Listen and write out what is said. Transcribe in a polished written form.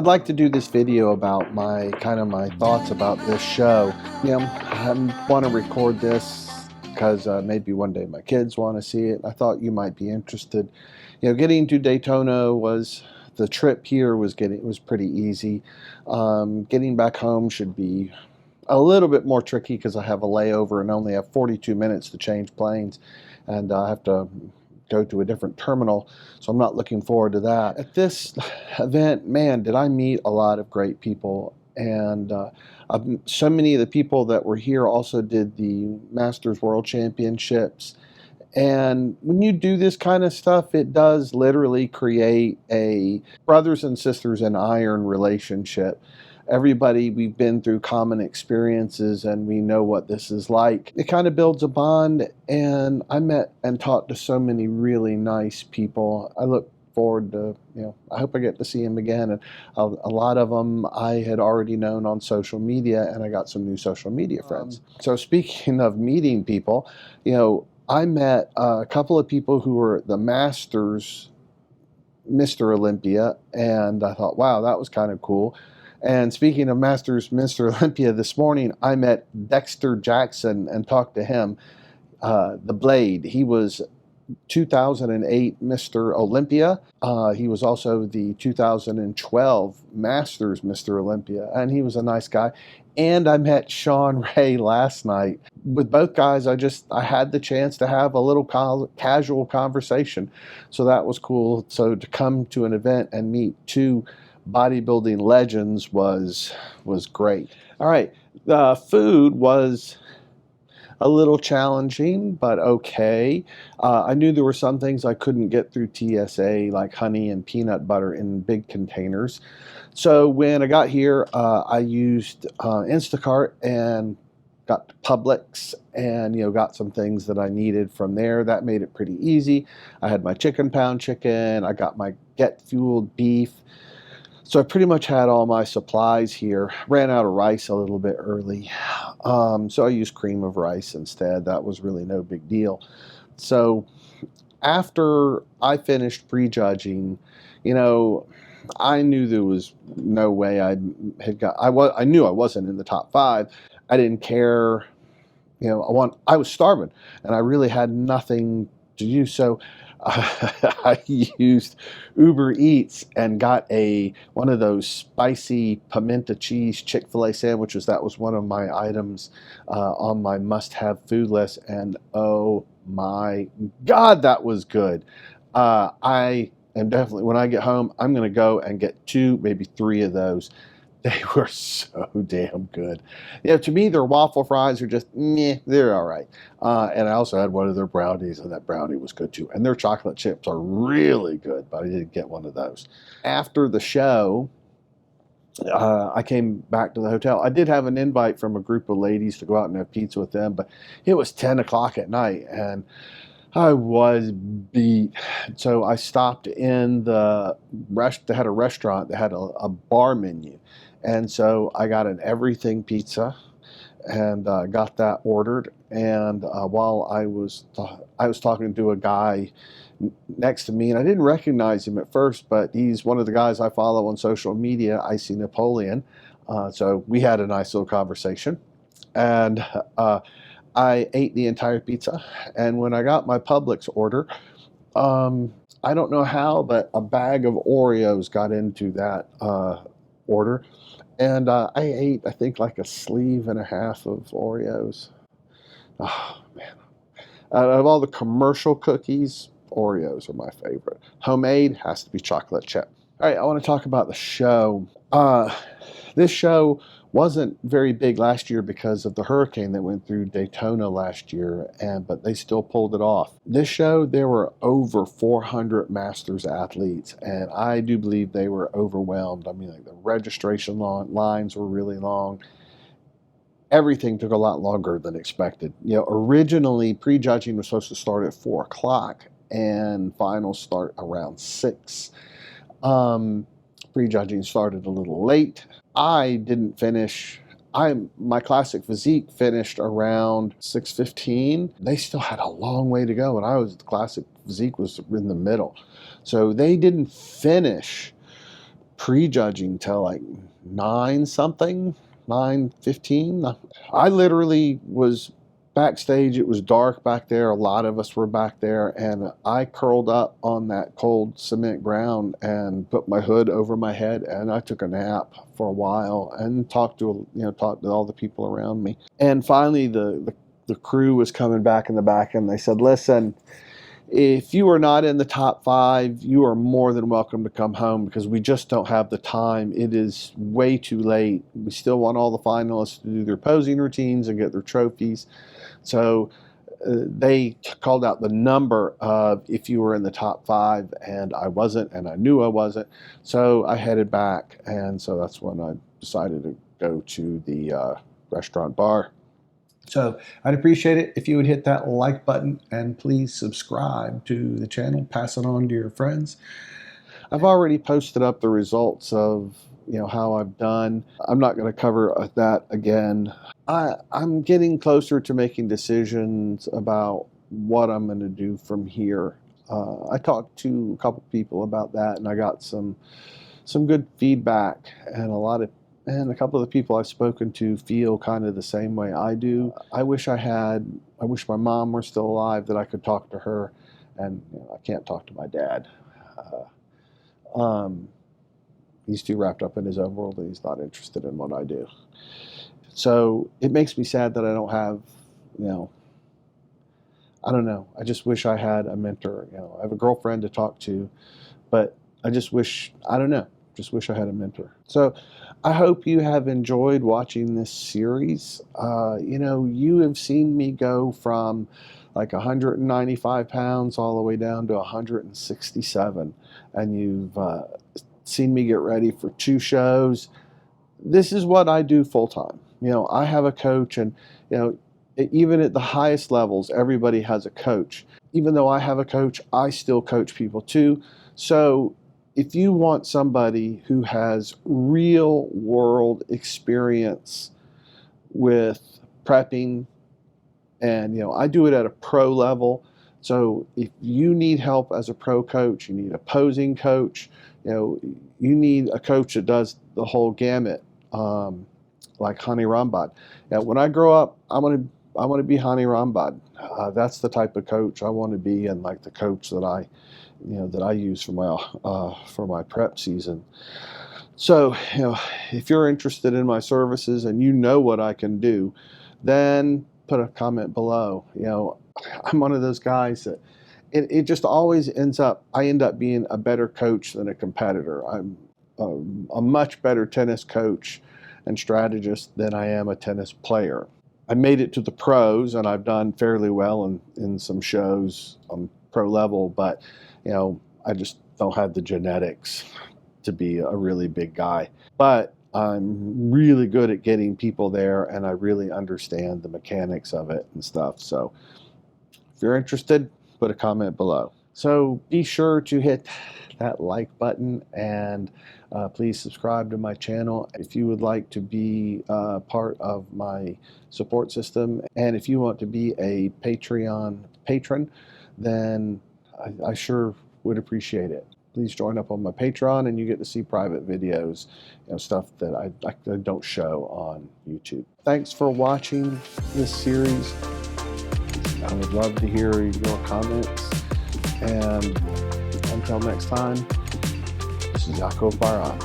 I'd like to do this video about my thoughts about this show. I want to record this because maybe one day my kids want to see it. I thought you might be interested. Getting to Daytona the trip here was pretty easy. Getting back home should be a little bit more tricky because I have a layover and only have 42 minutes to change planes, and I have to go to a different terminal, so I'm not looking forward to that. At this event, man, did I meet a lot of great people, and so many of the people that were here also did the Masters World Championships. And when you do this kind of stuff, it does literally create a brothers and sisters in iron relationship. Everybody, we've been through common experiences and we know what this is like. It kind of builds a bond, and I met and talked to so many really nice people. I look forward to, I hope I get to see them again. And a lot of them I had already known on social media, and I got some new social media friends. So speaking of meeting people, I met a couple of people who were the Masters Mr. Olympia, and I thought, wow, that was kind of cool. And speaking of Masters Mr. Olympia, this morning I met Dexter Jackson and talked to him. The Blade, he was 2008 Mr. Olympia. He was also the 2012 Masters Mr. Olympia, and he was a nice guy. And I met Sean Ray last night. With both guys, I had the chance to have a little casual conversation, so that was cool. So to come to an event and meet two bodybuilding legends was great. All right, the food was a little challenging, but okay. I knew there were some things I couldn't get through TSA, like honey and peanut butter in big containers. So when I got here, I used Instacart and got to Publix, and got some things that I needed from there. That made it pretty easy. I had my pound chicken. I got my Get Fueled beef. So I pretty much had all my supplies here. Ran out of rice a little bit early, so I used cream of rice instead. That was really no big deal. So after I finished prejudging, I knew there was no way I knew I wasn't in the top 5. I didn't care. I was starving, and I really had nothing to do. So I used Uber Eats and got one of those spicy pimento cheese Chick-fil-A sandwiches. That was one of my items on my must-have food list, and oh my God, that was good. I am definitely, when I get home, I'm going to go and get 2, maybe 3 of those. They were so damn good. To me, their waffle fries are just, meh, they're all right. And I also had one of their brownies, and that brownie was good too. And their chocolate chips are really good, but I didn't get one of those. After the show, I came back to the hotel. I did have an invite from a group of ladies to go out and have pizza with them, but it was 10 o'clock at night, and I was beat. So I stopped in they had a restaurant that had a bar menu. And so I got an everything pizza and got that ordered. And while I was talking to a guy next to me, and I didn't recognize him at first, but he's one of the guys I follow on social media, Icy Napoleon. So we had a nice little conversation. And I ate the entire pizza. And when I got my Publix order, I don't know how, but a bag of Oreos got into that order. And I ate, I think, like a sleeve and a half of Oreos. Oh, man. Out of all the commercial cookies, Oreos are my favorite. Homemade has to be chocolate chip. All right, I want to talk about the show. This show wasn't very big last year because of the hurricane that went through Daytona last year, but they still pulled it off. This show, there were over 400 Masters athletes, and I do believe they were overwhelmed. I mean, like, the registration lines were really long. Everything took a lot longer than expected. Originally, prejudging was supposed to start at 4 o'clock, and finals start around 6. Prejudging started a little late. I didn't finish. My classic physique finished around 6:15. They still had a long way to go, and the classic physique was in the middle. So they didn't finish prejudging till like 9 something, 9:15. I literally was backstage. It was dark back there. A lot of us were back there, and I curled up on that cold cement ground and put my hood over my head, and I took a nap for a while and talked to all the people around me. And finally, the crew was coming back in the back, and they said, "Listen, if you are not in the top 5, you are more than welcome to come home because we just don't have the time. It is way too late. We still want all the finalists to do their posing routines and get their trophies." So they called out the number of if you were in the top 5, and I wasn't, and I knew I wasn't. So I headed back, and so that's when I decided to go to the restaurant bar. So I'd appreciate it if you would hit that like button, and please subscribe to the channel. Pass it on to your friends. I've already posted up the results of how I've done. I'm not going to cover that again. I'm getting closer to making decisions about what I'm going to do from here. I talked to a couple people about that, and I got some good feedback, and a couple of the people I've spoken to feel kind of the same way I do. I wish my mom were still alive, that I could talk to her, and I can't talk to my dad. He's too wrapped up in his own world, and he's not interested in what I do. So it makes me sad that I don't have, I don't know. I just wish I had a mentor. I have a girlfriend to talk to, but I just wish I had a mentor. So I hope you have enjoyed watching this series. You have seen me go from like 195 pounds all the way down to 167, and you've seen me get ready for 2 shows. This is what I do full time. I have a coach, and even at the highest levels, everybody has a coach. Even though I have a coach, I still coach people too. So if you want somebody who has real world experience with prepping, and I do it at a pro level. So if you need help as a pro coach, you need a posing coach, you need a coach that does the whole gamut, like Hani Rambad. When I grow up, I want to be Hani Rambad. That's the type of coach I want to be, and like the coach that I use for my prep season. So, if you're interested in my services and you know what I can do, then put a comment below. I'm one of those guys that it just always I end up being a better coach than a competitor. I'm a much better tennis coach and strategist than I am a tennis player. I made it to the pros, and I've done fairly well in some shows on pro level, but I just don't have the genetics to be a really big guy. But I'm really good at getting people there, and I really understand the mechanics of it and stuff. So if you're interested, put a comment below. So be sure to hit that like button, and please subscribe to my channel if you would like to be part of my support system. And if you want to be a Patreon patron, then I sure would appreciate it. Please join up on my Patreon, and you get to see private videos, stuff that I don't show on YouTube. Thanks for watching this series. I would love to hear your comments. And until next time, this is Jaco Baran.